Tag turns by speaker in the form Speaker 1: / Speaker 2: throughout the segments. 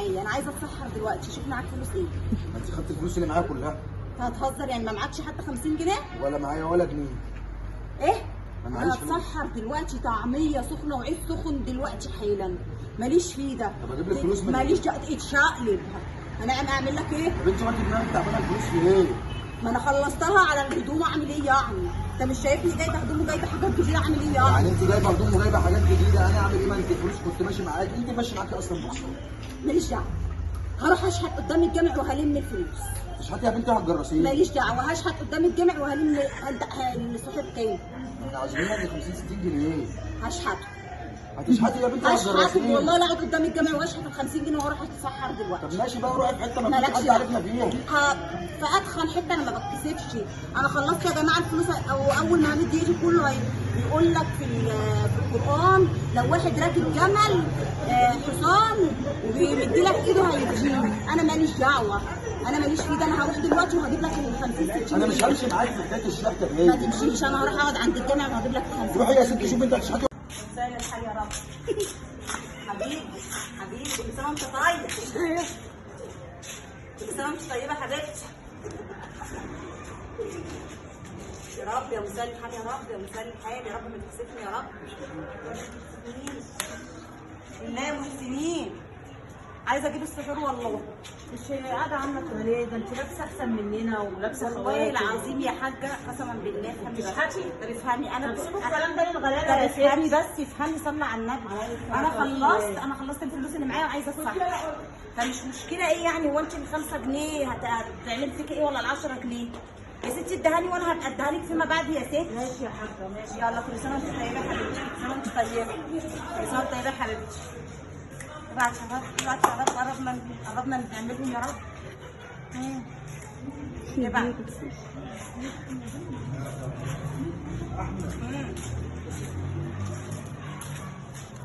Speaker 1: معايا، انا عايزه اتسحر دلوقتي. شوف معاك فلوس ايه؟
Speaker 2: ما انت خدت الفلوس اللي معايا كلها.
Speaker 1: هتهزر يعني؟ ما معكش حتى 50 جنيه؟
Speaker 2: ولا معايا ولا جنيه.
Speaker 1: ايه؟
Speaker 2: ما
Speaker 1: انا
Speaker 2: معيش فلوس.
Speaker 1: هتسحر دلوقتي طعميه سخنه وعيش سخن دلوقتي حالا. ماليش فيه ده.
Speaker 2: طب اجيب لك فلوس من
Speaker 1: ماليش اتشقلب. انا اعمل لك ايه؟
Speaker 2: طب انت وانت دماغك تعبانه الفلوس في ايه؟
Speaker 1: ما انا خلصتها على الهدوم. اعمل ايه يعني؟ انت مش شايفني جايبه هدوم وجايبه حاجات جديده؟ اعمل ايه يعني؟
Speaker 2: يعني انت جايبه هدوم وجايبه حاجات جديده، انا اعمل ايه؟ ما انت الفلوس كنت ماشي معاك، انت ماشي معاكي اصلا بص.
Speaker 1: ماليش دعوه. هروح اشحت قدام الجامع وهلم الفلوس.
Speaker 2: اشحتي يا بنتي هتجرسيني.
Speaker 1: ماليش دعوه. هشحت قدام الجامع وهلم الصاحب كام؟
Speaker 2: احنا عايزين 50 60 جنيه.
Speaker 1: هشحته.
Speaker 2: هتشحتي يا بنتي
Speaker 1: هشحته
Speaker 2: هتجرسيني.
Speaker 1: والله لا اقعد قدام الجامع واشحت ال 50 جنيه واروح اتسحر دلوقتي.
Speaker 2: طب ماشي بقى روحي في حته ما فيش
Speaker 1: مالكش
Speaker 2: حد
Speaker 1: دعوة.
Speaker 2: عارفنا فيها.
Speaker 1: في اتخن حته انا ما بتكسفش. انا خلصت يا جماعه الفلوس. او اول ما همد ايدي كله بيقول لك في القران لو واحد راكب جمل حصان وبيمدي لك ايده هيديني. انا ماليش دعوه. انا ماليش في ده. انا هروح دلوقتي وهجيب لك ال 50 60.
Speaker 2: انا مش همشي معاك في حكايه الشحته دي.
Speaker 1: ما تمشيش. انا هروح اقعد عند الجامع وهجيب لك ال 50.
Speaker 2: روحي يا ستي شوفي انت هتشحتي.
Speaker 1: مساء الحال يا رب. حبيبي حبيبي كل سنه وانت طيب. كل سنه وانت طيبه حبيبتي. يا رب يا مساء الحال يا رب. يا مساء الحال يا رب. ما تكسفني يا رب. بالله محسنين. عايزه اجيب السحور والله.
Speaker 3: مش قاعدة عاملة كده ليه؟ ده انت لابسة أحسن مننا ولابسة
Speaker 1: والله
Speaker 3: خواتم.
Speaker 1: العظيم يا حاجه قسما بالله.
Speaker 3: تشحتي؟
Speaker 1: طب افهمي. انا
Speaker 3: طب سيبوا الكلام ده للغلابة
Speaker 1: طب
Speaker 3: يا ست.
Speaker 1: افهمي بس. افهمي. صلي على النبي. انا خلصت الفلوس اللي معايا وعايزه اتسحر. فمش مشكله ايه يعني؟ هو انت ال 5 جنيه هتعمل فيك ايه ولا ال 10 جنيه؟ يا ستي ادهاني وانا هبقى اديها لك فيما بعد يا ست.
Speaker 3: ماشي يا حاجة ماشي.
Speaker 1: يلا كل سنه وانت طيبه يا حبيبتي. كل سنه وانت طيبه. كل سنه وانت طيبه يا حبيبتي. ابعت شباب. ابعت شباب. قربنا نعملهم يا رب. ابعت.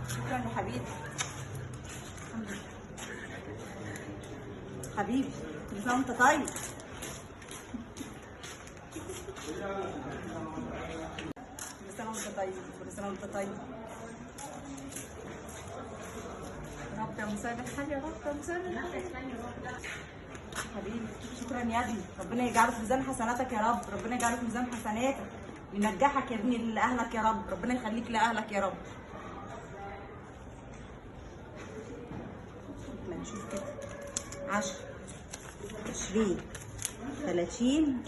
Speaker 1: شكرا يا حبيبي. حبيبي كل سنه وانت طيب. كل سنه وانت طيب. كل سنه وانت طيب. يا رب يا مساعد الحال يا رب. يا مساعد الحال حبيبي. شكرا يا ابني. ربنا يجعله في ميزان حسناتك يا رب. ربنا يجعله في ميزان حسناتك. ينجحك يا ابني لاهلك يا رب. ربنا يخليك لاهلك يا رب. ما نشوف كده. 10 20 30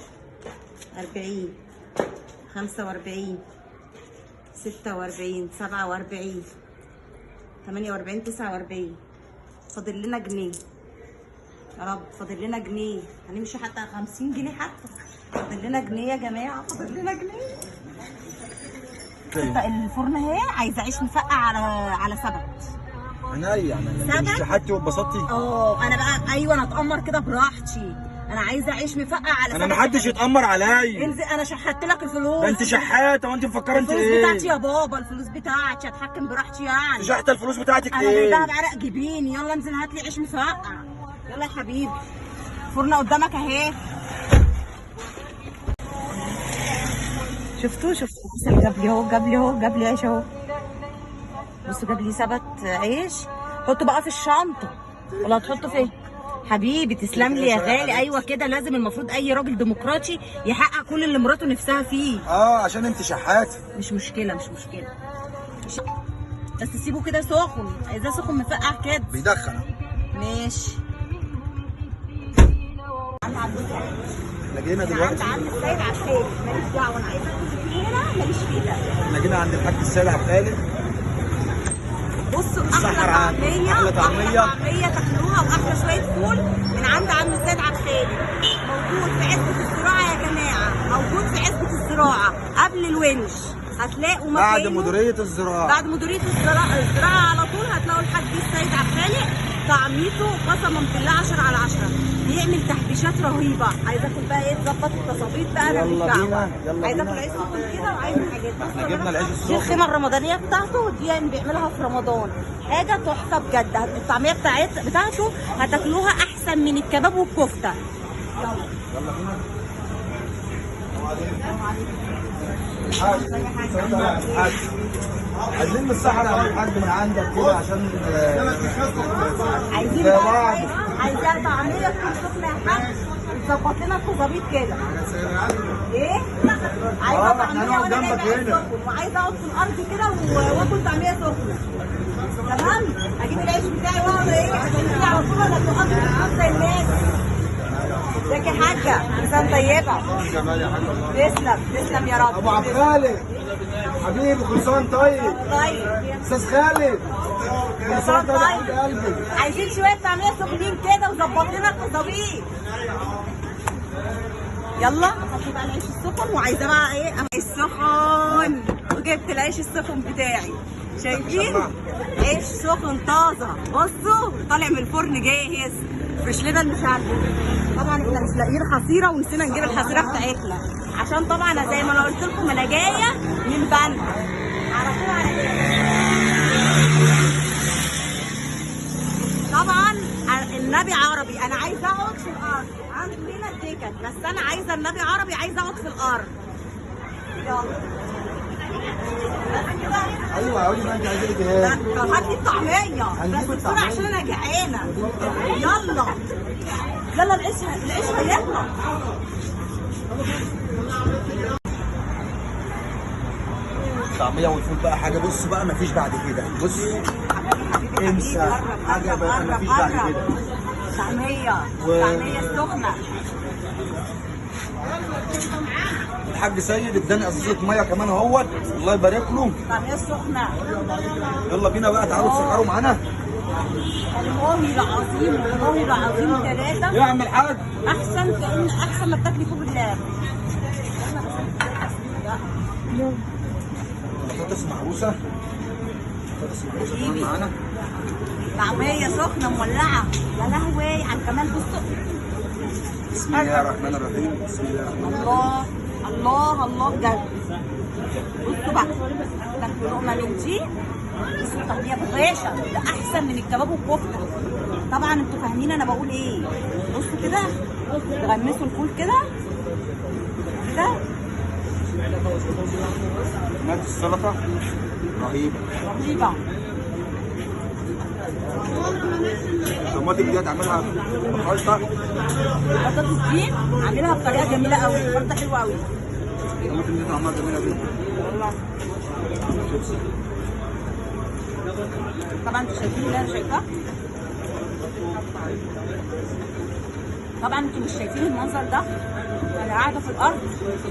Speaker 1: 40 45 46 47 48 49. فاضل لنا جنيه يا رب. فاضل لنا جنيه. هنمشي حتى 50 جنيه حتى. فاضل لنا جنيه يا جماعه. فاضل لنا جنيه. الفرن اهي. عايزه عيش مفقع على سبت.
Speaker 2: انا يعني شحتي واتبسطتي.
Speaker 1: انا بقى ايوه انا اتامر كده براحتي. انا عايزه عيش مفقع على سبت.
Speaker 2: انا محدش يتامر عليا.
Speaker 1: انزل. انا شحت لك الفلوس.
Speaker 2: ده انت شحاته وانت مفكره انت
Speaker 1: الفلوس
Speaker 2: ايه؟
Speaker 1: بتاعتي يا بابا. الفلوس بتاعتي. اتحكم براحتي يعني.
Speaker 2: شحت الفلوس بتاعتك
Speaker 1: انا
Speaker 2: ايه؟
Speaker 1: جايباها بعرق جبيني. يلا انزل هات لي عيش مفقع. يلا يا حبيبي. فرنه قدامك اهي. شفتوا بص اللي جاب لي اهو. جاب لي عيش اهو. بصوا جاب لي سبت عيش. حطه بقى في الشنطه ولا هتحطه فين؟ حبيبي تسلم لي يا غالي. ايوه كده لازم. المفروض اي راجل ديمقراطي يحقق كل اللي مراته نفسها فيه.
Speaker 2: عشان انت شحاته.
Speaker 1: مش مشكله. بس سيبه كده سخن. عايزاه سخن مفقع كده.
Speaker 2: بيدخن.
Speaker 1: ماشي.
Speaker 2: احنا جينا دلوقتي.
Speaker 1: عند السيد عبد ماليش دعوه. انا عايزه اكل في هنا ماليش فيه ده.
Speaker 2: احنا جينا عند الحاج السيد عبد الخالق.
Speaker 1: بصوا
Speaker 2: السحر
Speaker 1: احلى
Speaker 2: أحلى
Speaker 1: طعميه تاكلوها واحلى شويه فول من عند عم السيد عبد الخالق. موجود في عزبه الزراعه يا جماعه. موجود في عزبه الزراعه قبل الونش. هتلاقوا مكانه
Speaker 2: بعد مديريه الزراعه.
Speaker 1: بعد مديريه الزراعه على طول هتلاقوا الحاج السيد عبد الخالق. طعميته قسما بالله 10 على 10. بيعمل تحبيشات رهيبه. عايزه اكل بقى ايه؟ تظبط التصابيط بقى. انا مش دعوه. عايزه اكل عيش سخن كده وعايزه حاجات.
Speaker 2: احنا جبنا العيش السخن.
Speaker 1: دي الخيمه الرمضانيه بتاعته. دي يعني بيعملها في رمضان. حاجه تحفه بجد. الطعميه بتاعته هتاكلوها احسن من الكباب والكفته. يلا
Speaker 2: بينا. الحاج الحاج عايزين من الصحراء يا الحاج من عندك كده عشان
Speaker 1: عايزين
Speaker 2: زي
Speaker 1: بقى
Speaker 2: بعض.
Speaker 1: عايزة طعمية تكون سخنة يا حاج، تظبط لنا الخظابيط كده. ايه؟ عايزة
Speaker 2: احنا
Speaker 1: طعمية
Speaker 2: هنقعد
Speaker 1: وانا
Speaker 2: جنبك
Speaker 1: جايبة
Speaker 2: هنا.
Speaker 1: سخن، وعايزة اقعد في الارض كده واكل طعمية سخنة. تمام؟ اجيب العيش بتاعي واقعد ايه عشان كده على طول ولا تقعد زي الناس. ازيك يا حاجة؟ مساء طيبة. تسلم تسلم يا رب.
Speaker 2: ابو عبد الخالق حبيبي كل سنه وانت طيب.
Speaker 1: طيب.
Speaker 2: استاذ خالد كل سنه وانت طيب يا حبيب قلبي.
Speaker 1: عايزين شوية طعمية سخنين كده وظبط لنا الخظابيط. يلا احط بقى العيش السخن، وعايزه بقى ايه السخن، وجبت العيش السخن بتاعي. شايفين؟ عيش سخن طازه، بصوا طالع من الفرن جاهز. فرش لنا المشلتت. طبعا احنا مش لاقيين حصيره ونسينا نجيب الحصيره بتاعتنا، عشان طبعا زي ما انا قلت لكم انا جايه من بنها على طول على كده. طبعا النبي عربي، انا عايزه اقعد في الارض، عنده هنا الدكك، بس انا عايزه النبي عربي، عايزه اقعد في الارض. يلا.
Speaker 2: ايوه قولي بقى انت عايزه ايه؟
Speaker 1: طب هات لي الطعميه
Speaker 2: هنجيب
Speaker 1: بس بسرعه
Speaker 2: الطعمية.
Speaker 1: عشان انا جعانه. يلا يلا العيش هيطلع.
Speaker 2: الطعميه والفول بقى حاجه، بص بقى مفيش بعد كده، بص انسى حاجه بقى مفيش بعد كده.
Speaker 1: طعميه طعميه سخنه.
Speaker 2: الحاج سيد اداني ازازه ميه كمان اهوت، الله يبارك له.
Speaker 1: طعميه سخنه.
Speaker 2: يلا بينا بقى تعالوا تسهروا معانا.
Speaker 1: والله العظيم والله العظيم ثلاثه
Speaker 2: ايه يا عم الحاج؟
Speaker 1: احسن ما بتاكلي فوق بالله.
Speaker 2: بطاطس مهروسه، بطاطس مهروسه كمان معانا.
Speaker 1: طعميه سخنه مولعه. يا لهوي على الجمال. بصوا
Speaker 2: بسم الله الرحمن الرحيم، بسم الله الرحمن الرحيم.
Speaker 1: الله الله الله بجد. بصوا بقى تاكلوا لقمه من دي. بصوا الطعميه بغاشه، ده احسن من الكباب والكفته. طبعا انتوا فاهمين انا بقول ايه. بصوا كده تغمسوا الفول كده كده.
Speaker 2: مات السلطه رهيبه
Speaker 1: رهيبه.
Speaker 2: الطماطم دي هتعملها بخلطه.
Speaker 1: البطاطس دي عاملها بطريقه جميله قوي، خلطه حلوه قوي.
Speaker 2: الطماطم دي طعمها جميله جدا.
Speaker 1: والله طبعا انتوا شايفين اللي انا شايفاه. طبعا انتوا مش شايفين المنظر ده. انا قاعده في الارض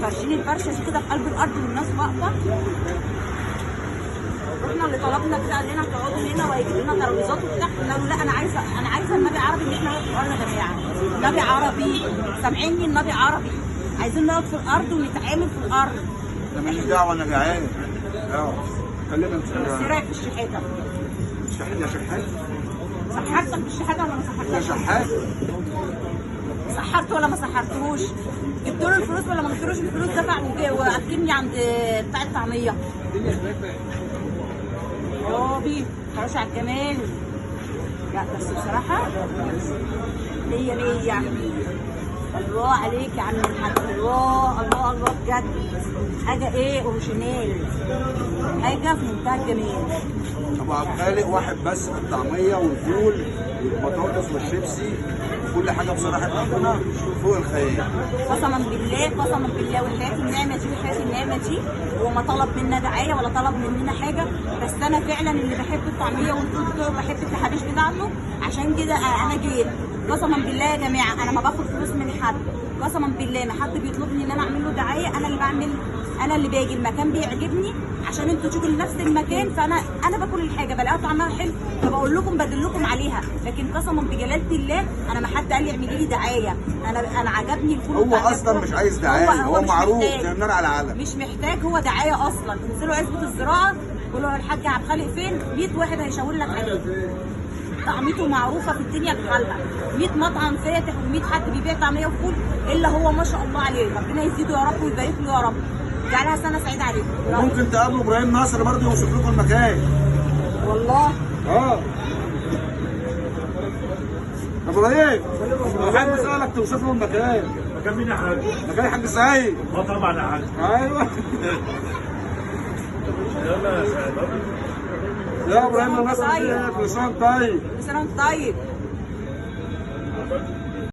Speaker 1: فارشين الفرشه دي كده في قلب الارض والناس واقفه. رحنا اللي طلبنا كده قال لنا تقعدوا هنا وهيجيب لنا ترابيزات وبتاع. قلنا له لا انا عايزه النبي عربي ان احنا نقعد في الارض يا جماعه. النبي عربي سامعيني؟ النبي عربي عايزين نقعد في الارض ونتعامل في الارض.
Speaker 2: انا ماليش دعوه انا جعان. خلينا
Speaker 1: بس ايه رايك في الشحاته؟
Speaker 2: شحات يا شحات
Speaker 1: سحرتك بالشحاته ولا ما
Speaker 2: يا
Speaker 1: سحرتكش؟
Speaker 2: شحات.
Speaker 1: سحرت ولا ما سحرتهوش؟ جبت له الفلوس ولا ما جبتلوش الفلوس؟ دفع واكلني عند بتاع الطعميه. رابي خلاص على الجمال. لا بس بصراحه مية الله عليك يا عم الحاج. الله الله الله بجد حاجه ايه اوريجينال، حاجه في منتهى الجمال.
Speaker 2: ابو عبد الخالق واحد بس في الطعميه والفول والبطاطس والشيبسي كل حاجه بصراحه ربنا فوق الخيال.
Speaker 1: قسما بالله قسما بالله وحياة النعمه دي وحياة النعمه دي. هو ما طلب منا دعايه ولا طلب مننا حاجه، بس انا فعلا اللي بحب الطعميه والفول بتاعه وبحب التحابيش بتاعته، عشان كده انا جيت. قسما بالله يا جماعه انا ما باخد فلوس من حد. قسما بالله ما حد بيطلبني ان انا اعمل له دعايه. انا اللي بعمل، انا اللي باجي المكان بيعجبني عشان انتوا تيجوا لنفس المكان. فانا باكل الحاجه بلاقيها طعمها حلو فبقول لكم بدلكم عليها. لكن قسما بجلاله الله انا ما حد قال لي اعملي لي دعايه. انا عجبني الفول
Speaker 2: هو
Speaker 1: بتاع
Speaker 2: اصلا
Speaker 1: الفول.
Speaker 2: مش عايز دعايه، هو
Speaker 1: مش
Speaker 2: معروف
Speaker 1: محتاج.
Speaker 2: زي النار على العلم.
Speaker 1: مش محتاج هو دعايه اصلا. انزلوا عزبه الزراعه قولوا له الحاج عبد الخالق فين، 100 واحد هيشاور لك عليه. طعميته معروفه في الدنيا بحالها. 100 مطعم فاتح و100 حد بيبيع طعميه وفول الا هو ما شاء الله عليه. ربنا يزيده يا رب ويبارك له يا رب. جعلها سنه سعيده عليكم.
Speaker 2: ممكن تقابلوا ابراهيم ناصر برضه يوصف لكم المكان.
Speaker 1: والله
Speaker 2: ابراهيم حد سالك توصف له المكان.
Speaker 4: مكان مين يا حاج؟
Speaker 2: مكان الحاج سعيد.
Speaker 4: طبعا يا حاج.
Speaker 2: ايوه.
Speaker 4: يلا يا سعيد.
Speaker 2: يا ابراهيم الناس كل سنه وانت طيب.
Speaker 1: كل سنه وانت طيب.